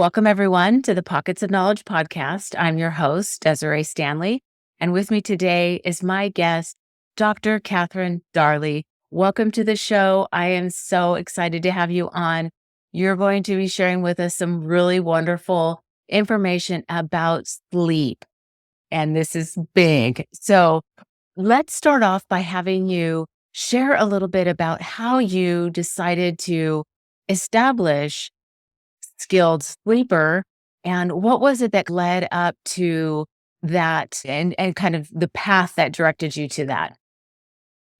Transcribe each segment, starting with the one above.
Welcome, everyone, to the Pockets of Knowledge podcast. I'm your host, Desiree Stanley, and with me today is my guest, Dr. Catherine Darley. Welcome to the show. I am so excited to have you on. You're going to be sharing with us some really wonderful information about sleep, and this is big. So let's start off by having you share a little bit about how you decided to establish skilled sleeper, and what was it that led up to that and kind of the path that directed you to that?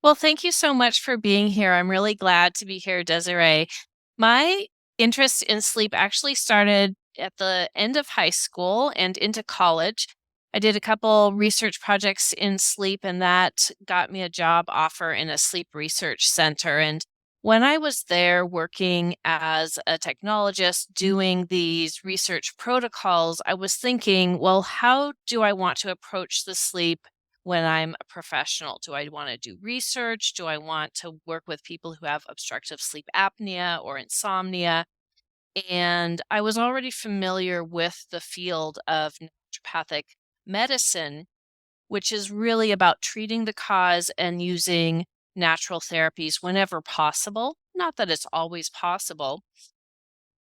Well, thank you so much for being here. I'm really glad to be here, Desiree. My interest in sleep actually started at the end of high school and into college. I did a couple research projects in sleep, and that got me a job offer in a sleep research center. And when I was there working as a technologist doing these research protocols, I was thinking, well, how do I want to approach the sleep when I'm a professional? Do I want to do research? Do I want to work with people who have obstructive sleep apnea or insomnia? And I was already familiar with the field of naturopathic medicine, which is really about treating the cause and using natural therapies whenever possible. Not that it's always possible.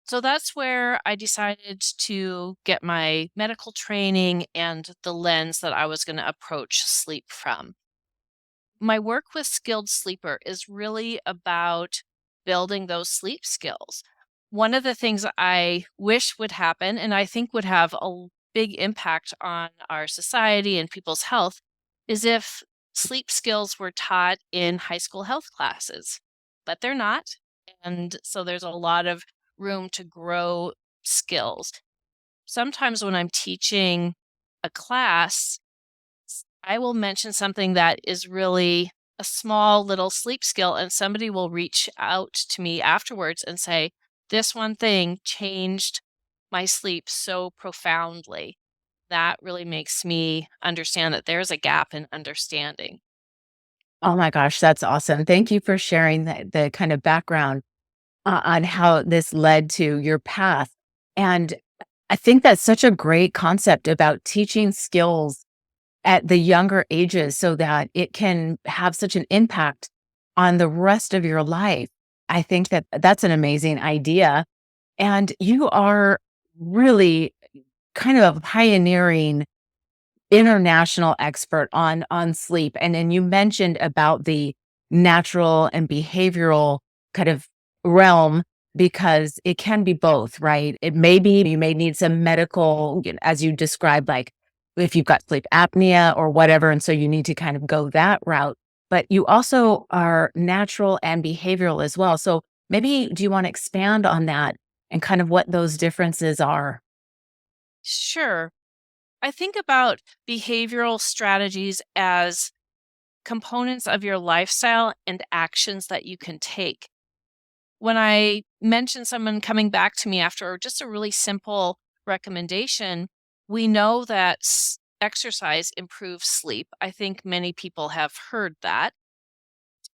So that's where I decided to get my medical training and the lens that I was going to approach sleep from. My work with Skilled Sleeper is really about building those sleep skills. One of the things I wish would happen, and I think would have a big impact on our society and people's health, is if sleep skills were taught in high school health classes, but they're not. And so there's a lot of room to grow skills. Sometimes when I'm teaching a class, I will mention something that is really a small little sleep skill, and somebody will reach out to me afterwards and say, this one thing changed my sleep so profoundly. That really makes me understand that there's a gap in understanding. Oh my gosh, that's awesome. Thank you for sharing the kind of background on how this led to your path. And I think that's such a great concept about teaching skills at the younger ages so that it can have such an impact on the rest of your life. I think that that's an amazing idea. And you are really kind of a pioneering international expert on sleep. And then you mentioned about the natural and behavioral kind of realm, because it can be both, right? It may be you may need some medical, as you described, like if you've got sleep apnea or whatever, and so you need to kind of go that route. But you also are natural and behavioral as well. So maybe do you want to expand on that and kind of what those differences are? Sure. I think about behavioral strategies as components of your lifestyle and actions that you can take. When I mention someone coming back to me after just a really simple recommendation, we know that exercise improves sleep. I think many people have heard that.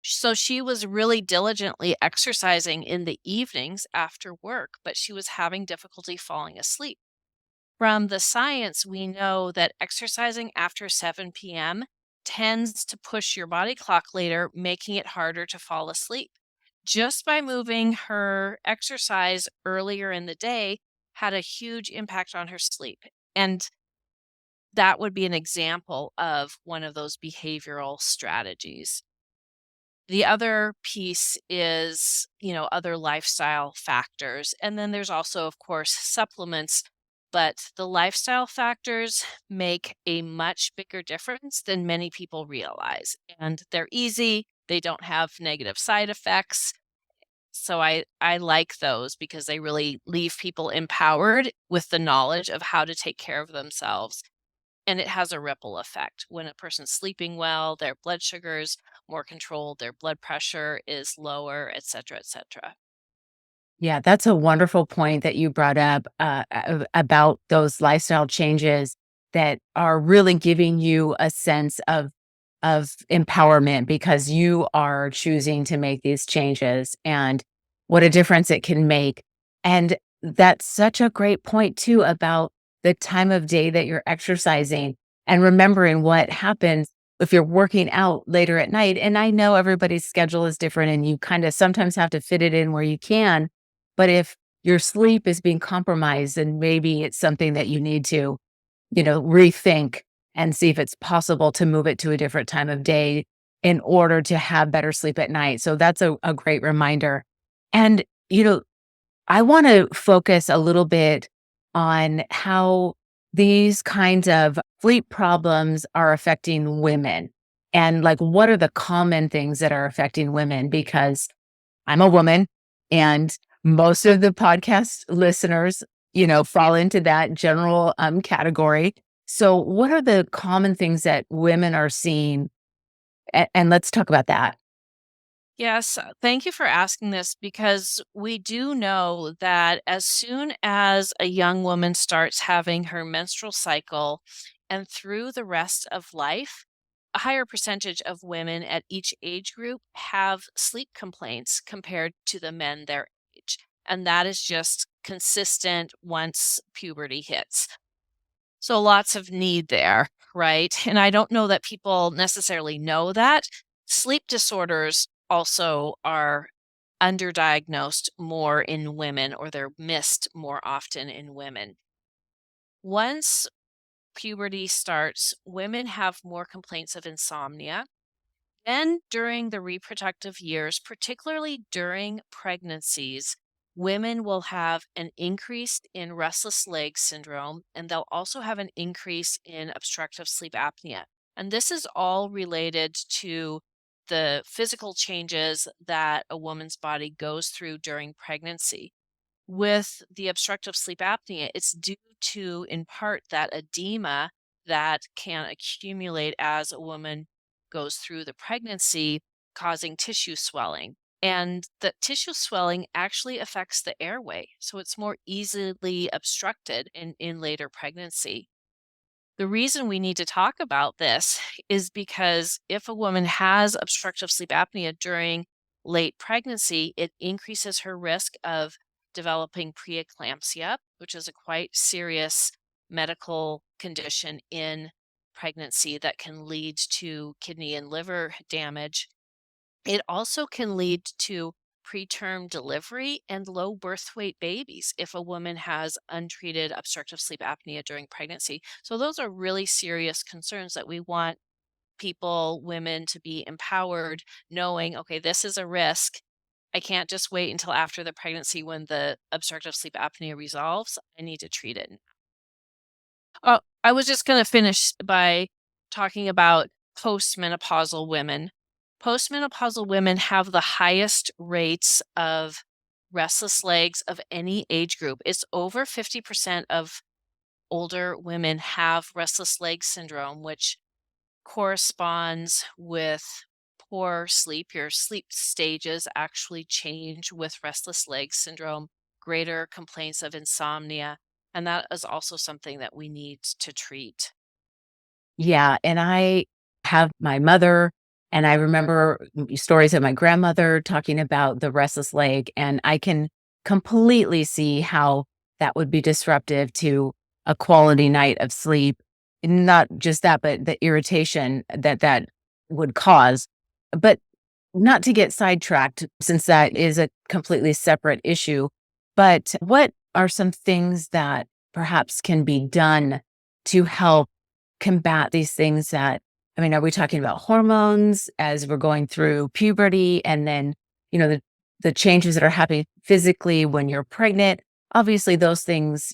So she was really diligently exercising in the evenings after work, but she was having difficulty falling asleep. From the science, we know that exercising after 7 p.m. tends to push your body clock later, making it harder to fall asleep. Just by moving her exercise earlier in the day had a huge impact on her sleep. And that would be an example of one of those behavioral strategies. The other piece is, other lifestyle factors. And then there's also, of course, supplements. But the lifestyle factors make a much bigger difference than many people realize. And they're easy, they don't have negative side effects. So I like those because they really leave people empowered with the knowledge of how to take care of themselves. And it has a ripple effect. When a person's sleeping well, their blood sugar's more controlled, their blood pressure is lower, et cetera, et cetera. Yeah, that's a wonderful point that you brought up about those lifestyle changes that are really giving you a sense of empowerment because you are choosing to make these changes and what a difference it can make. And that's such a great point too about the time of day that you're exercising and remembering what happens if you're working out later at night. And I know everybody's schedule is different and you kind of sometimes have to fit it in where you can. But if your sleep is being compromised, then maybe it's something that you need to, rethink and see if it's possible to move it to a different time of day in order to have better sleep at night. So that's a great reminder. And, I want to focus a little bit on how these kinds of sleep problems are affecting women and like what are the common things that are affecting women because I'm a woman and most of the podcast listeners, fall into that general category. So what are the common things that women are seeing? And let's talk about that. Yes, thank you for asking this because we do know that as soon as a young woman starts having her menstrual cycle and through the rest of life, a higher percentage of women at each age group have sleep complaints compared to the men their age. And that is just consistent once puberty hits. So lots of need there, right? And I don't know that people necessarily know that. Sleep disorders also are underdiagnosed more in women or they're missed more often in women. Once puberty starts, women have more complaints of insomnia. Then, during the reproductive years, particularly during pregnancies, women will have an increase in restless leg syndrome, and they'll also have an increase in obstructive sleep apnea. And this is all related to the physical changes that a woman's body goes through during pregnancy. With the obstructive sleep apnea, it's due to, in part, that edema that can accumulate as a woman goes through the pregnancy, causing tissue swelling. And the tissue swelling actually affects the airway, so it's more easily obstructed in later pregnancy. The reason we need to talk about this is because if a woman has obstructive sleep apnea during late pregnancy, it increases her risk of developing preeclampsia, which is a quite serious medical condition in pregnancy that can lead to kidney and liver damage. It also can lead to preterm delivery and low birth weight babies if a woman has untreated obstructive sleep apnea during pregnancy. So, those are really serious concerns that we want people, women, to be empowered, knowing, okay, this is a risk. I can't just wait until after the pregnancy when the obstructive sleep apnea resolves. I need to treat it. I was just going to finish by talking about postmenopausal women. Postmenopausal women have the highest rates of restless legs of any age group. It's over 50% of older women have restless leg syndrome, which corresponds with poor sleep. Your sleep stages actually change with restless leg syndrome, greater complaints of insomnia, and that is also something that we need to treat. Yeah, and I have my mother, and I remember stories of my grandmother talking about the restless leg, and I can completely see how that would be disruptive to a quality night of sleep. And not just that, but the irritation that that would cause. But not to get sidetracked, since that is a completely separate issue, but what are some things that perhaps can be done to help combat these things that I mean, are we talking about hormones as we're going through puberty and then, the changes that are happening physically when you're pregnant? Obviously, those things,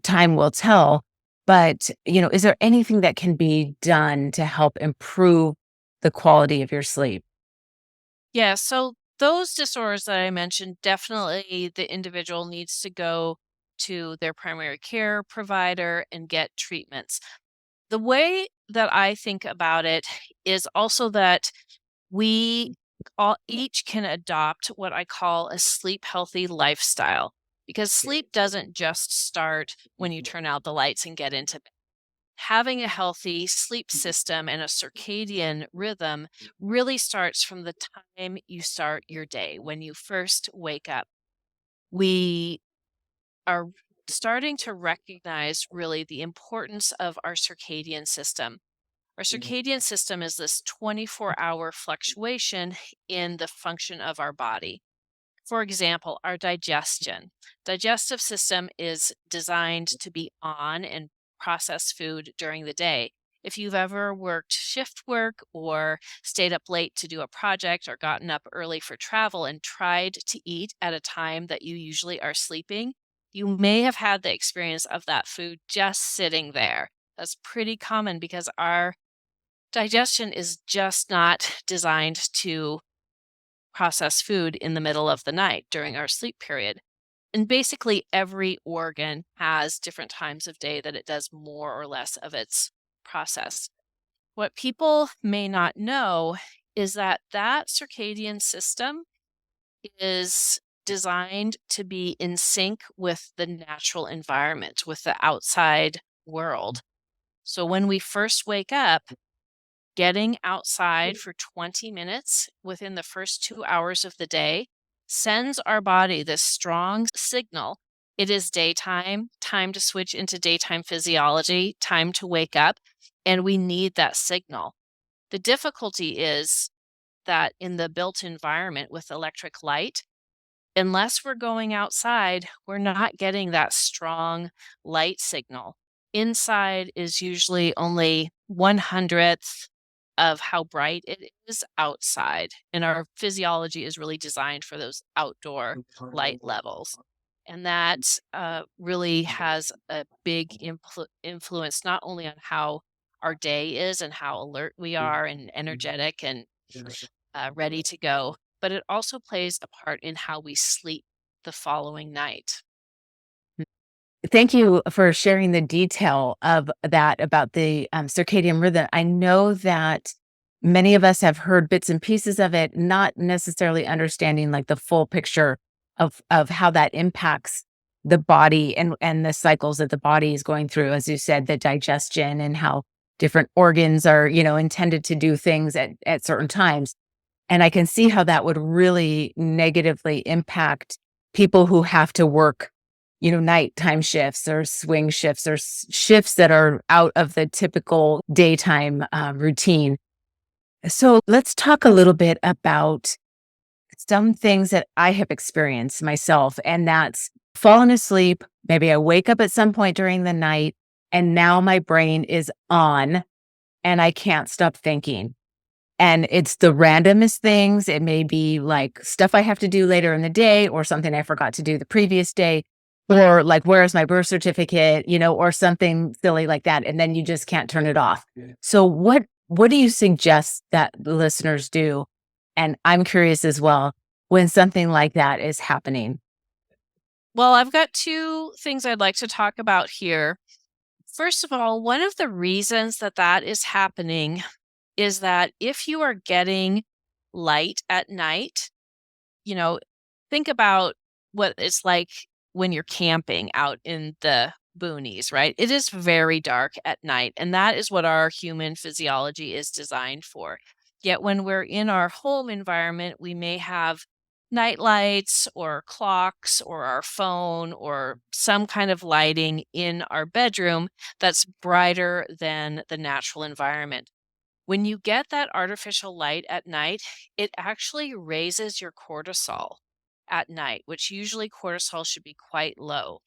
time will tell. But, is there anything that can be done to help improve the quality of your sleep? Yeah, so those disorders that I mentioned, definitely the individual needs to go to their primary care provider and get treatments. The way that I think about it is also that we all each can adopt what I call a sleep healthy lifestyle because sleep doesn't just start when you turn out the lights and get into bed. Having a healthy sleep system and a circadian rhythm really starts from the time you start your day when you first wake up. We are starting to recognize really the importance of our circadian system. Our circadian system is this 24-hour fluctuation in the function of our body. For example, our digestion. Digestive system is designed to be on and process food during the day. If you've ever worked shift work or stayed up late to do a project or gotten up early for travel and tried to eat at a time that you usually are sleeping, you may have had the experience of that food just sitting there. That's pretty common because our digestion is just not designed to process food in the middle of the night during our sleep period. And basically, every organ has different times of day that it does more or less of its process. What people may not know is that that circadian system is designed to be in sync with the natural environment, with the outside world. So when we first wake up, getting outside for 20 minutes within the first 2 hours of the day sends our body this strong signal. It is daytime, time to switch into daytime physiology, time to wake up, and we need that signal. The difficulty is that in the built environment with electric light, unless we're going outside, we're not getting that strong light signal. Inside is usually only 1/100th of how bright it is outside. And our physiology is really designed for those outdoor light levels. And that really has a big influence, not only on how our day is and how alert we are and energetic and ready to go, but it also plays a part in how we sleep the following night. Thank you for sharing the detail of that about the circadian rhythm. I know that many of us have heard bits and pieces of it, not necessarily understanding like the full picture of how that impacts the body and the cycles that the body is going through. As you said, the digestion and how different organs are, intended to do things at certain times. And I can see how that would really negatively impact people who have to work, nighttime shifts or swing shifts or shifts that are out of the typical daytime routine. So let's talk a little bit about some things that I have experienced myself, and that's fallen asleep. Maybe I wake up at some point during the night, and now my brain is on and I can't stop thinking. And it's the randomest things. It may be like stuff I have to do later in the day or something I forgot to do the previous day, or like, where's my birth certificate, or something silly like that. And then you just can't turn it off. Yeah. So what do you suggest that the listeners do? And I'm curious as well, when something like that is happening. Well, I've got two things I'd like to talk about here. First of all, one of the reasons that that is happening is that if you are getting light at night, you know, think about what it's like when you're camping out in the boonies, right? It is very dark at night, and that is what our human physiology is designed for. Yet when we're in our home environment, we may have night lights or clocks or our phone or some kind of lighting in our bedroom that's brighter than the natural environment. When you get that artificial light at night, it actually raises your cortisol at night, which usually cortisol should be quite low.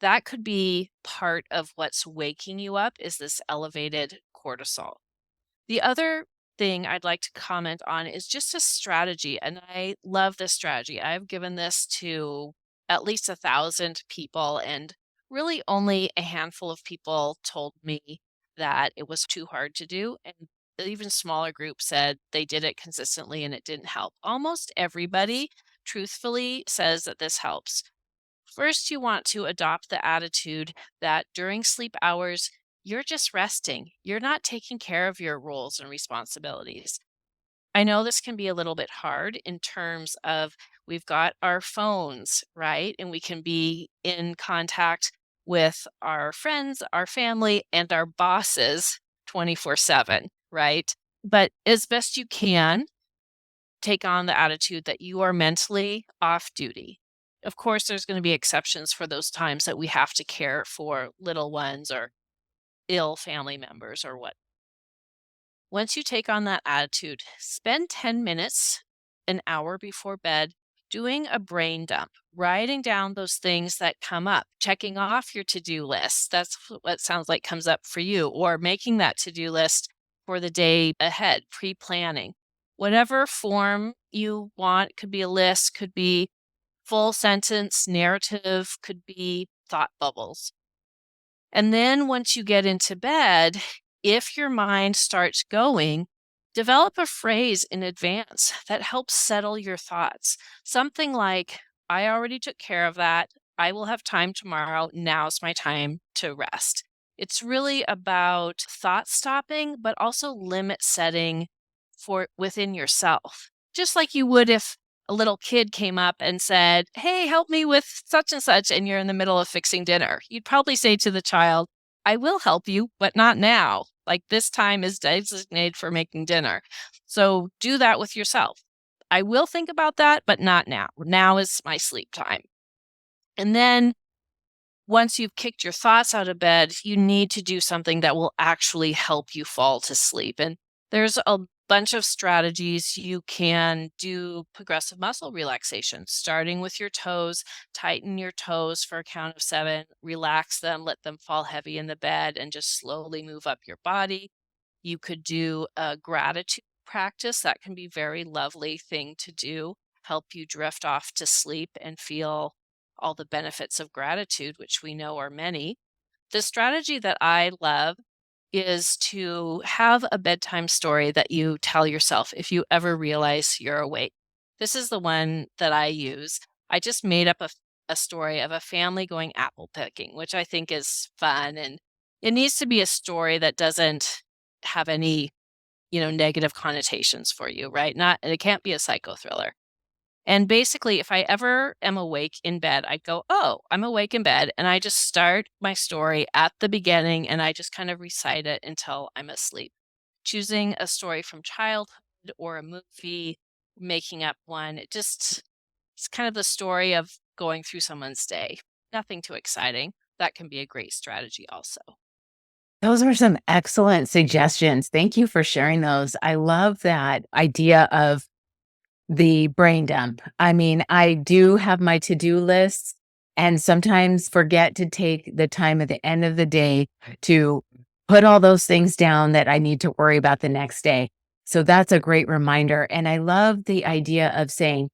That could be part of what's waking you up is this elevated cortisol. The other thing I'd like to comment on is just a strategy, and I love this strategy. I've given this to at least 1,000 people, and really only a handful of people told me that it was too hard to do. And even smaller groups said they did it consistently and it didn't help. Almost everybody truthfully says that this helps. First, you want to adopt the attitude that during sleep hours, you're just resting. You're not taking care of your roles and responsibilities. I know this can be a little bit hard in terms of we've got our phones, right? And we can be in contact with our friends, our family, and our bosses 24/7, right? But as best you can, take on the attitude that you are mentally off duty. Of course, there's going to be exceptions for those times that we have to care for little ones or ill family members or what. Once you take on that attitude, spend 10 minutes, an hour before bed, doing a brain dump, writing down those things that come up, checking off your to do list. That's what sounds like comes up for you, or making that to do list for the day ahead, pre planning. Whatever form you want, could be a list, could be full sentence narrative, could be thought bubbles. And then once you get into bed, if your mind starts going, develop a phrase in advance that helps settle your thoughts. Something like, I already took care of that. I will have time tomorrow. Now's my time to rest. It's really about thought stopping, but also limit setting for within yourself. Just like you would if a little kid came up and said, "Hey, help me with such and such," and you're in the middle of fixing dinner. You'd probably say to the child, "I will help you, but not now. Like this time is designated for making dinner." So do that with yourself. I will think about that, but not now. Now is my sleep time. And then once you've kicked your thoughts out of bed, you need to do something that will actually help you fall to sleep. And there's a bunch of strategies. You can do progressive muscle relaxation, starting with your toes. Tighten your toes for a count of 7, relax them, let them fall heavy in the bed, and just slowly move up your body. You could do a gratitude practice. That can be a very lovely thing to do, help you drift off to sleep and feel all the benefits of gratitude, which we know are many. The strategy that I love is to have a bedtime story that you tell yourself if you ever realize you're awake. This is the one that I use. I just made up a story of a family going apple picking, which I think is fun. And it needs to be a story that doesn't have any, negative connotations for you, right? Not, it can't be a psycho thriller. And basically, if I ever am awake in bed, I go, "Oh, I'm awake in bed." And I just start my story at the beginning and I just kind of recite it until I'm asleep. Choosing a story from childhood or a movie, making up one, it's kind of the story of going through someone's day. Nothing too exciting. That can be a great strategy also. Those are some excellent suggestions. Thank you for sharing those. I love that idea of the brain dump. I mean, I do have my to-do lists and sometimes forget to take the time at the end of the day to put all those things down that I need to worry about the next day. So that's a great reminder. And I love the idea of saying,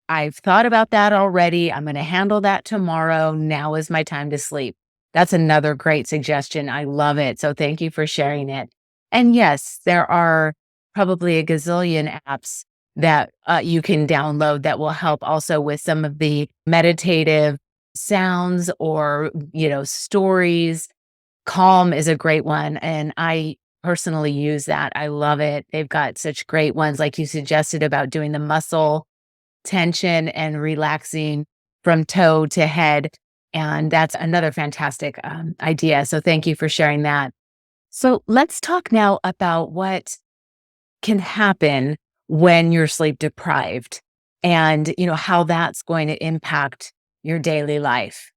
I've thought about that already. I'm going to handle that tomorrow. Now is my time to sleep. That's another great suggestion. I love it. So thank you for sharing it. And yes, there are probably a gazillion apps that you can download that will help also with some of the meditative sounds or, stories. Calm is a great one. And I personally use that. I love it. They've got such great ones, like you suggested about doing the muscle tension and relaxing from toe to head. And that's another fantastic idea. So thank you for sharing that. So let's talk now about what can happen when you're sleep deprived and, how that's going to impact your daily life.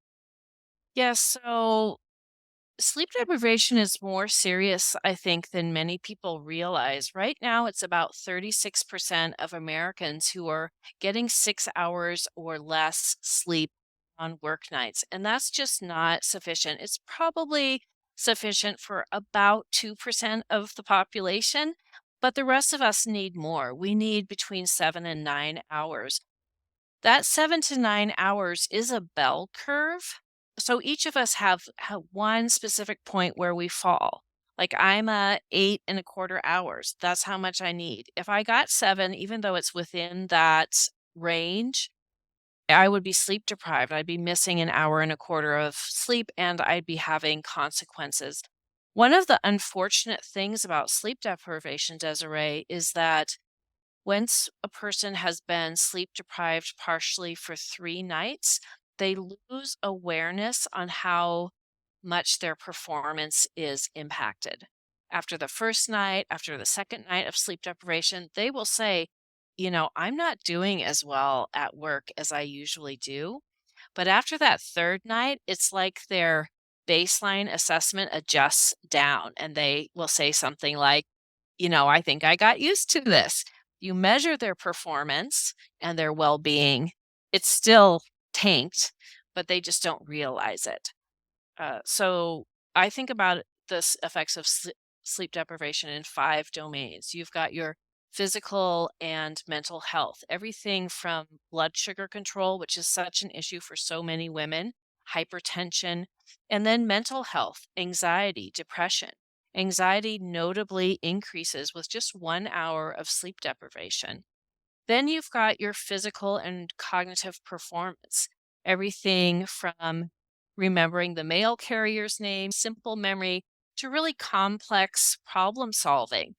Yes. So sleep deprivation is more serious, I think, than many people realize. Right now, it's about 36% of Americans who are getting 6 hours or less sleep on work nights. And that's just not sufficient. It's probably sufficient for about 2% of the population, but the rest of us need more. We need between 7 and 9 hours. That 7 to 9 hours is a bell curve. So each of us have one specific point where we fall. Like I'm a 8.25 hours. That's how much I need. If I got 7, even though it's within that range, I would be sleep deprived. I'd be missing an hour and a quarter of sleep and I'd be having consequences. One of the unfortunate things about sleep deprivation, Desiree, is that once a person has been sleep deprived partially for 3 nights, they lose awareness on how much their performance is impacted. After the first night, after the second night of sleep deprivation, they will say, I'm not doing as well at work as I usually do. But after that third night, it's like their baseline assessment adjusts down and they will say something like, I think I got used to this. You measure their performance and their well being, it's still tanked, but they just don't realize it. So I think about the effects of sleep deprivation in five domains. You've got your physical and mental health, everything from blood sugar control, which is such an issue for so many women, hypertension, and then mental health, anxiety, depression. Anxiety notably increases with just 1 hour of sleep deprivation. Then you've got your physical and cognitive performance, everything from remembering the mail carrier's name, simple memory, to really complex problem solving.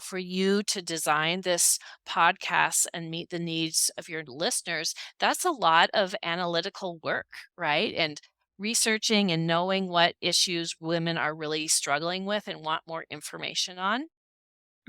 For you to design this podcast and meet the needs of your listeners, that's a lot of analytical work, right? And researching and knowing what issues women are really struggling with and want more information on.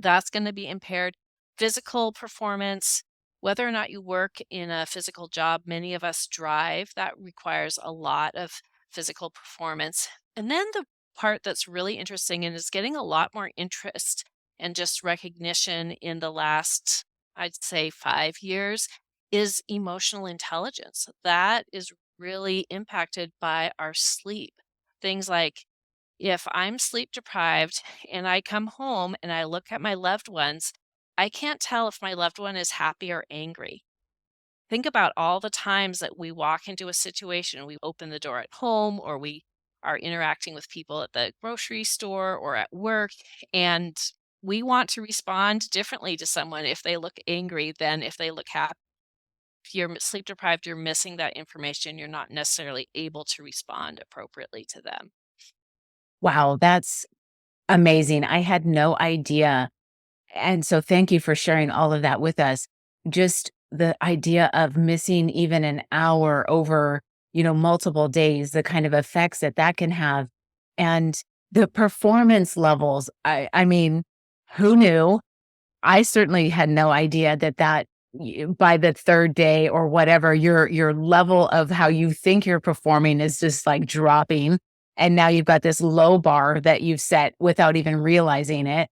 That's going to be impaired. Physical performance, whether or not you work in a physical job, many of us drive. That requires a lot of physical performance. And then the part that's really interesting and is getting a lot more interest and just recognition in the last, I'd say, 5 years is emotional intelligence. That is really impacted by our sleep. Things like if I'm sleep deprived and I come home and I look at my loved ones, I can't tell if my loved one is happy or angry. Think about all the times that we walk into a situation, we open the door at home or we are interacting with people at the grocery store or at work, and we want to respond differently to someone if they look angry than if they look happy. If you're sleep deprived, you're missing that information. You're not necessarily able to respond appropriately to them. Wow, that's amazing. I had no idea. And so thank you for sharing all of that with us. Just the idea of missing even an hour over, multiple days, the kind of effects that that can have. And the performance levels, I mean, who knew? I certainly had no idea by the third day or whatever, your level of how you think you're performing is just like dropping. And now you've got this low bar that you've set without even realizing it.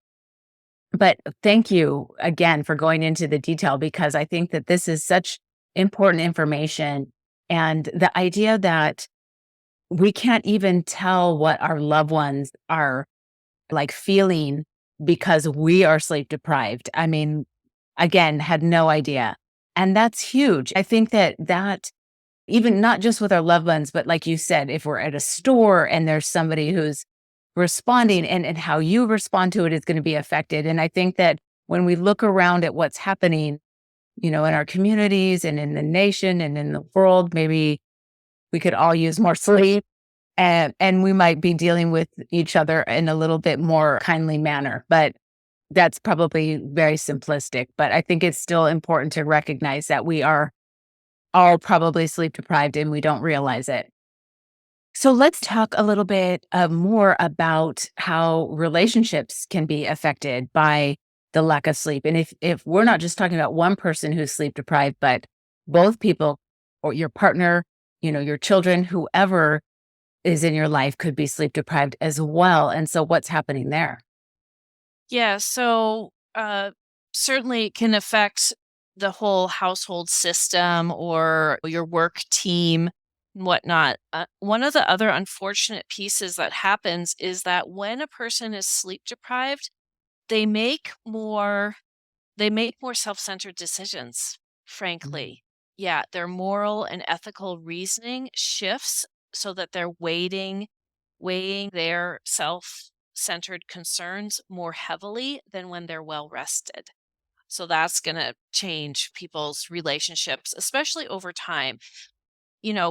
But thank you again for going into the detail because I think that this is such important information. And the idea that we can't even tell what our loved ones are like feeling because we are sleep deprived. I mean, again, had no idea. And that's huge. I think that even not just with our loved ones, but like you said, if we're at a store and there's somebody who's responding and how you respond to it is going to be affected. And I think that when we look around at what's happening, in our communities and in the nation and in the world, maybe we could all use more sleep and we might be dealing with each other in a little bit more kindly manner. But that's probably very simplistic. But I think it's still important to recognize that we are all probably sleep deprived and we don't realize it. So let's talk a little bit more about how relationships can be affected by the lack of sleep. And if we're not just talking about one person who's sleep deprived, but both people or your partner, your children, whoever is in your life could be sleep deprived as well. And so what's happening there? Yeah, so certainly it can affect the whole household system or your work team and whatnot. One of the other unfortunate pieces that happens is that when a person is sleep deprived, they make more they make more self-centered decisions, Mm. frankly. Yeah, their moral and ethical reasoning shifts so that they're weighing their self-centered concerns more heavily than when they're well rested. So that's going to change people's relationships, especially over time.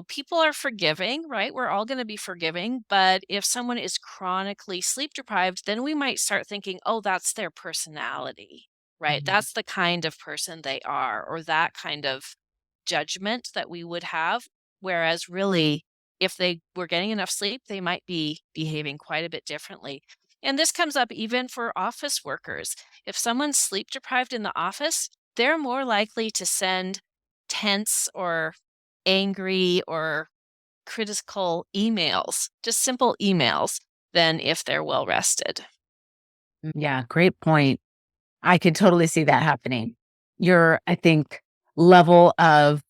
People are forgiving, right? We're all going to be forgiving. But if someone is chronically sleep deprived, then we might start thinking, oh, that's their personality, right? Mhm. That's the kind of person they are, or that kind of judgment that we would have. Whereas, really, if they were getting enough sleep, they might be behaving quite a bit differently. And this comes up even for office workers. If someone's sleep deprived in the office, they're more likely to send tense or angry or critical emails, just simple emails, than if they're well rested. Yeah, great point. I could totally see that happening. Your, I think, level of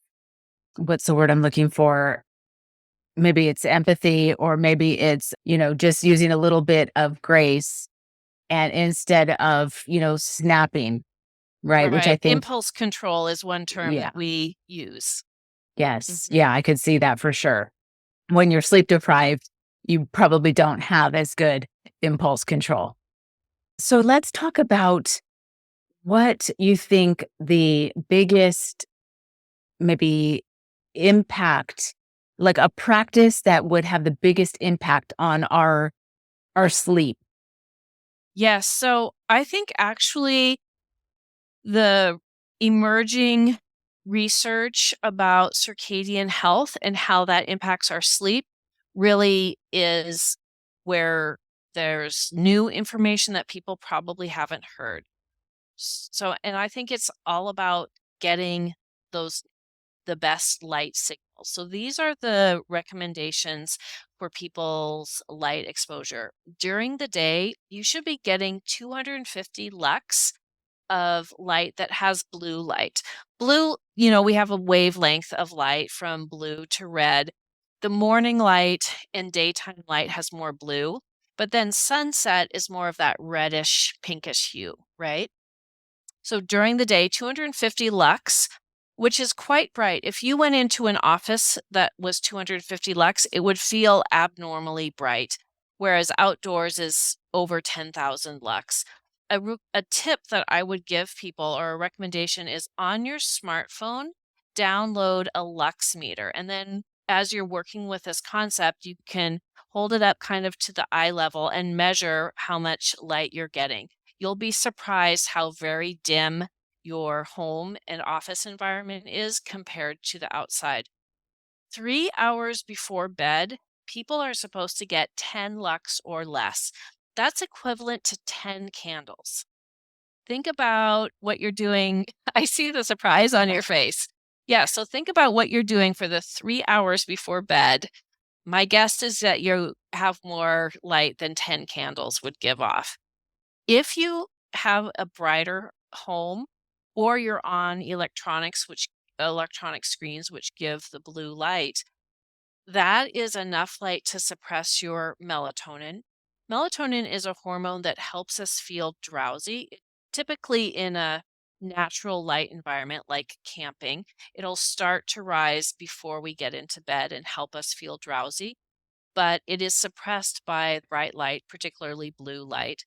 what's the word I'm looking for? Maybe it's empathy, or maybe it's, just using a little bit of grace and instead of, snapping, right? Which I Right. think, Impulse control is one term yeah, that we use. yes. Mhm. Yeah, I could see that for sure. When you're sleep deprived, you probably don't have as good impulse control. So let's talk about what you think the biggest maybe impact, like a practice that would have the biggest impact on our sleep. Yes. So I think actually the emerging research about circadian health and how that impacts our sleep really is where there's new information that people probably haven't heard. So, and I think it's all about getting those the best light signals. So these are the recommendations for people's light exposure. During the day, you should be getting 250 lux of light that has blue light. Blue, we have a wavelength of light from blue to red. The morning light and daytime light has more blue, but then sunset is more of that reddish pinkish hue, right? So during the day, 250 lux, which is quite bright. If you went into an office that was 250 lux, it would feel abnormally bright, whereas outdoors is over 10,000 lux. A tip that I would give people, or a recommendation, is on your smartphone, download a lux meter. And then as you're working with this concept, you can hold it up kind of to the eye level and measure how much light you're getting. You'll be surprised how very dim your home and office environment is compared to the outside. 3 hours before bed, people are supposed to get 10 lux or less. That's equivalent to 10 candles. Think about what you're doing. I see the surprise on your face. Yeah, so think about what you're doing for the 3 hours before bed. My guess is that you have more light than 10 candles would give off. If you have a brighter home, or you're on electronic screens which give the blue light, that is enough light to suppress your melatonin. Melatonin is a hormone that helps us feel drowsy. Typically in a natural light environment like camping, it'll start to rise before we get into bed and help us feel drowsy, but it is suppressed by bright light, particularly blue light.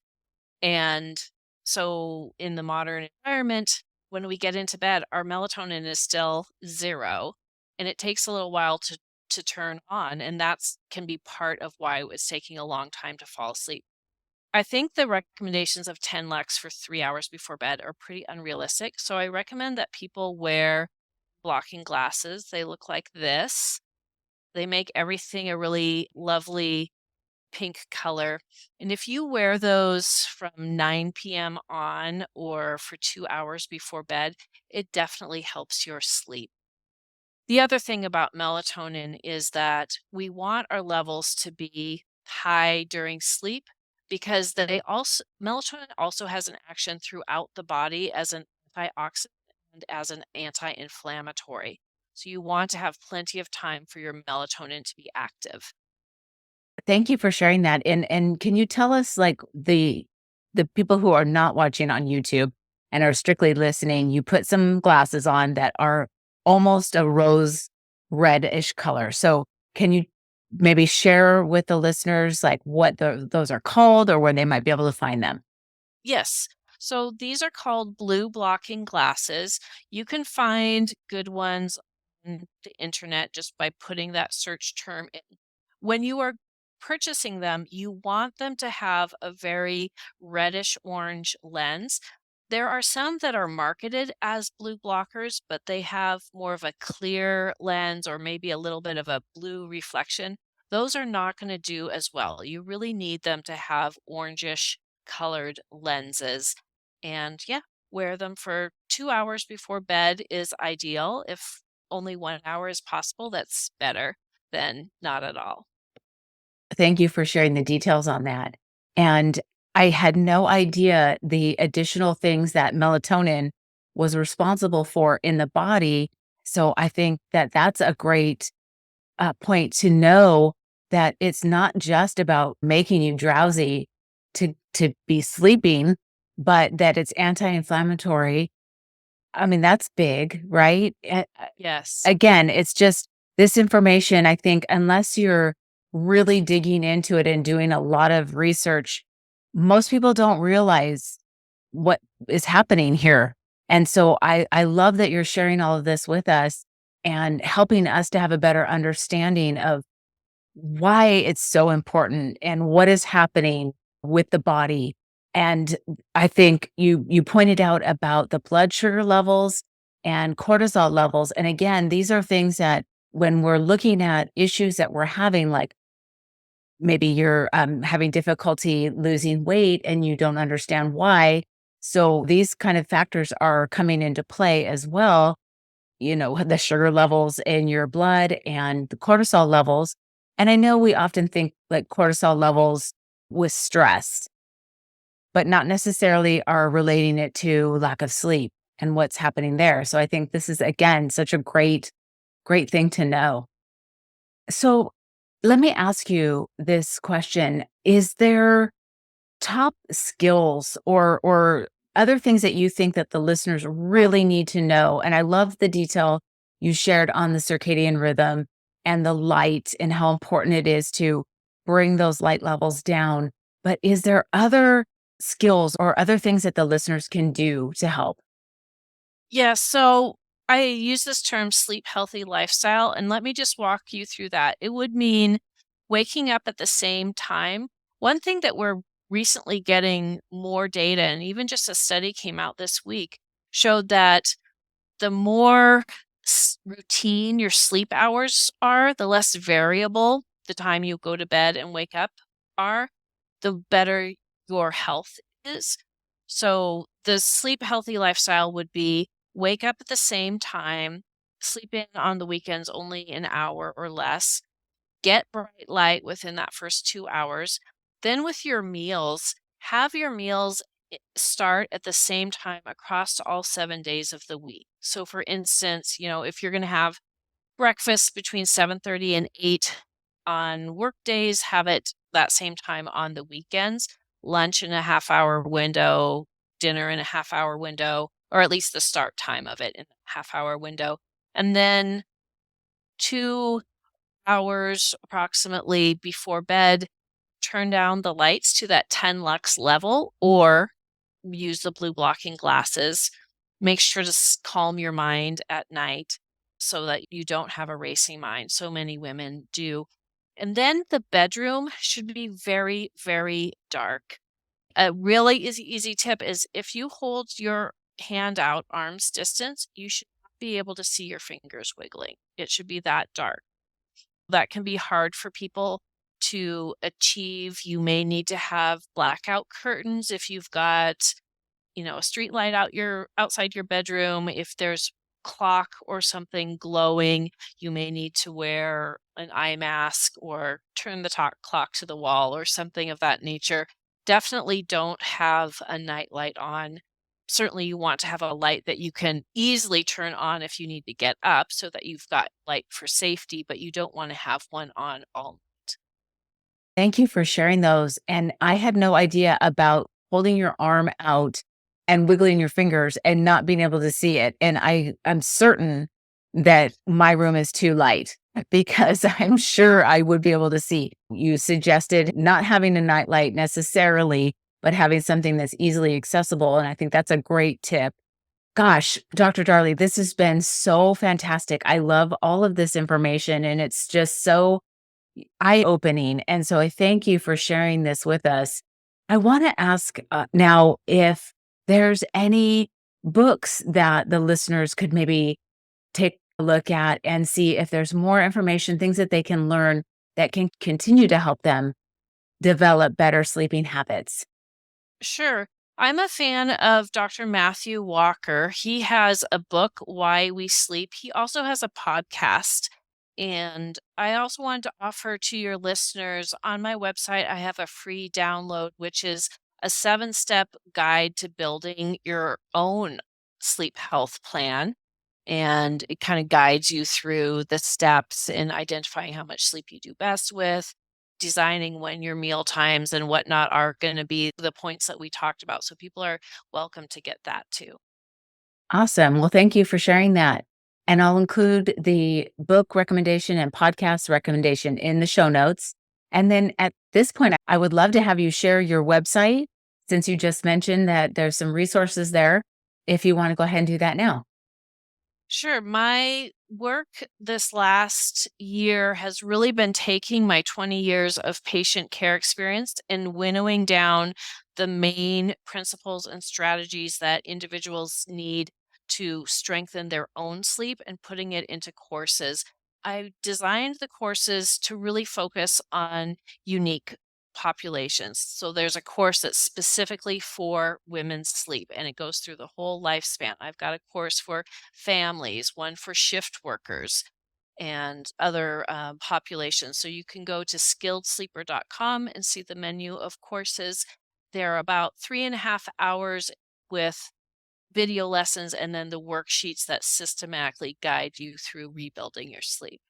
And so in the modern environment, when we get into bed, our melatonin is still zero, and it takes a little while to turn on, and that's can be part of why it's taking a long time to fall asleep. I think the recommendations of 10 lux for 3 hours before bed are pretty unrealistic. So I recommend that people wear blocking glasses. They look like this. They make everything a really lovely pink color. And if you wear those from 9 p.m. on or for 2 hours before bed, it definitely helps your sleep. The other thing about melatonin is that we want our levels to be high during sleep because melatonin also has an action throughout the body as an antioxidant and as an anti-inflammatory. So you want to have plenty of time for your melatonin to be active. Thank you for sharing that. And can you tell us, like, the people who are not watching on YouTube and are strictly listening, you put some glasses on that are almost a rose reddish color. So can you maybe share with the listeners like what those are called, or where they might be able to find them? Yes. So these are called blue blocking glasses. You can find good ones on the internet just by putting that search term in. When you are purchasing them, you want them to have a very reddish orange lens. There are some that are marketed as blue blockers, but they have more of a clear lens or maybe a little bit of a blue reflection. Those are not going to do as well. You really need them to have orangish colored lenses. And yeah, wear them for 2 hours before bed is ideal. If only 1 hour is possible, that's better than not at all. Thank you for sharing the details on that. And I had no idea the additional things that melatonin was responsible for in the body. So I think that that's a great point to know that it's not just about making you drowsy to be sleeping, but that it's anti-inflammatory. I mean, that's big, right? Yes. Again, it's just this information, I think, unless you're really digging into it and doing a lot of research, most people don't realize what is happening here. And so I love that you're sharing all of this with us and helping us to have a better understanding of why it's so important and what is happening with the body. And I think you pointed out about the blood sugar levels and cortisol levels. And again, these are things that when we're looking at issues that we're having, like maybe you're having difficulty losing weight and you don't understand why. So these kind of factors are coming into play as well, the sugar levels in your blood and the cortisol levels. And I know we often think like cortisol levels with stress, but not necessarily are relating it to lack of sleep and what's happening there. So I think this is, again, such a great thing to know. So let me ask you this question. Is there top skills or other things that you think that the listeners really need to know? And I love the detail you shared on the circadian rhythm and the light and how important it is to bring those light levels down. But is there other skills or other things that the listeners can do to help? Yeah, so I use this term sleep healthy lifestyle, and let me just walk you through that. It would mean waking up at the same time. One thing that we're recently getting more data, and even just a study came out this week, showed that the more routine your sleep hours are, the less variable the time you go to bed and wake up are, the better your health is. So, the sleep healthy lifestyle would be wake up at the same time, sleep in on the weekends only an hour or less, get bright light within that first 2 hours. Then with your meals, have your meals start at the same time across all 7 days of the week. So for instance, if you're going to have breakfast between 7:30 and 8 on work days, have it that same time on the weekends, lunch in a half hour window, dinner in a half hour window, or at least the start time of it in a half hour window. And then 2 hours approximately before bed, turn down the lights to that 10 lux level or use the blue blocking glasses. Make sure to calm your mind at night so that you don't have a racing mind. So many women do. And then the bedroom should be very, very dark. A really easy tip is if you hold your hand out arm's distance, you should not be able to see your fingers wiggling. It should be that dark. That can be hard for people to achieve. You may need to have blackout curtains if you've got, a street light outside your bedroom. If there's clock or something glowing, you may need to wear an eye mask or turn the clock to the wall or something of that nature. Definitely don't have a night light on. Certainly you want to have a light that you can easily turn on if you need to get up so that you've got light for safety, but you don't want to have one on all night. Thank you for sharing those. And I had no idea about holding your arm out and wiggling your fingers and not being able to see it. And I'm certain that my room is too light because I'm sure I would be able to see. You suggested not having a nightlight necessarily, but having something that's easily accessible. And I think that's a great tip. Gosh, Dr. Darley, this has been so fantastic. I love all of this information and it's just so eye-opening, and so I thank you for sharing this with us. I wanna ask, now if there's any books that the listeners could maybe take a look at and see if there's more information, things that they can learn that can continue to help them develop better sleeping habits. Sure. I'm a fan of Dr. Matthew Walker. He has a book, Why We Sleep. He also has a podcast. And I also wanted to offer to your listeners on my website, I have a free download, which is a 7-step guide to building your own sleep health plan. And it kind of guides you through the steps in identifying how much sleep you do best with, designing when your meal times and whatnot are going to be the points that we talked about. So people are welcome to get that too. Awesome. Well, thank you for sharing that. And I'll include the book recommendation and podcast recommendation in the show notes. And then at this point, I would love to have you share your website since you just mentioned that there's some resources there. If you want to go ahead and do that now. Sure. My work this last year has really been taking my 20 years of patient care experience and winnowing down the main principles and strategies that individuals need to strengthen their own sleep and putting it into courses. I designed the courses to really focus on unique populations. So there's a course that's specifically for women's sleep and it goes through the whole lifespan. I've got a course for families, one for shift workers and other populations. So you can go to skilledsleeper.com and see the menu of courses. They're about 3.5 hours with video lessons and then the worksheets that systematically guide you through rebuilding your sleep.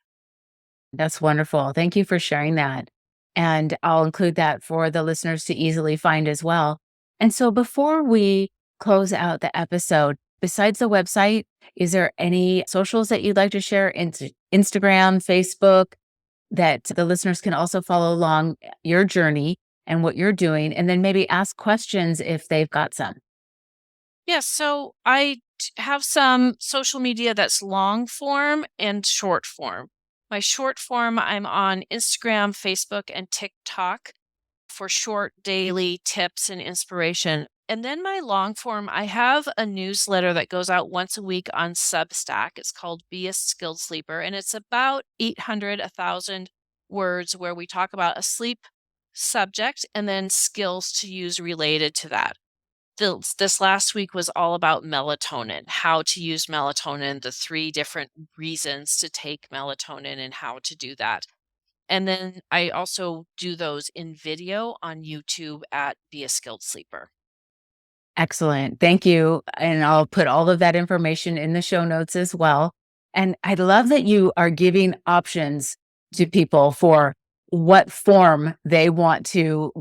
That's wonderful. Thank you for sharing that. And I'll include that for the listeners to easily find as well. And so before we close out the episode, besides the website, is there any socials that you'd like to share? Instagram, Facebook, that the listeners can also follow along your journey and what you're doing, and then maybe ask questions if they've got some. Yes, so have some social media that's long form and short form. My short form, I'm on Instagram, Facebook, and TikTok for short daily tips and inspiration. And then my long form, I have a newsletter that goes out once a week on Substack. It's called Be a Skilled Sleeper, and it's about 800, 1,000 words where we talk about a sleep subject and then skills to use related to that. This last week was all about melatonin, how to use melatonin, the 3 different reasons to take melatonin and how to do that. And then I also do those in video on YouTube at Be a Skilled Sleeper. Excellent. Thank you. And I'll put all of that information in the show notes as well. And I love that you are giving options to people for what form they want to,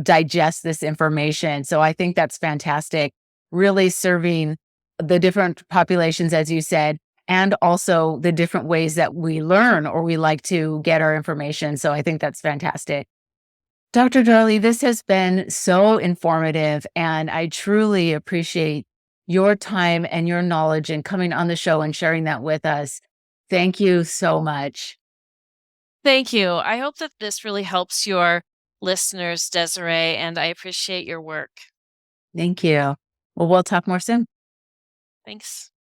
digest this information. So I think that's fantastic. Really serving the different populations, as you said, and also the different ways that we learn or we like to get our information. So I think that's fantastic. Dr. Darley, this has been so informative, and I truly appreciate your time and your knowledge and coming on the show and sharing that with us. Thank you so much. Thank you. I hope that this really helps your listeners, Desiree, and I appreciate your work. Thank you. Well, we'll talk more soon. Thanks.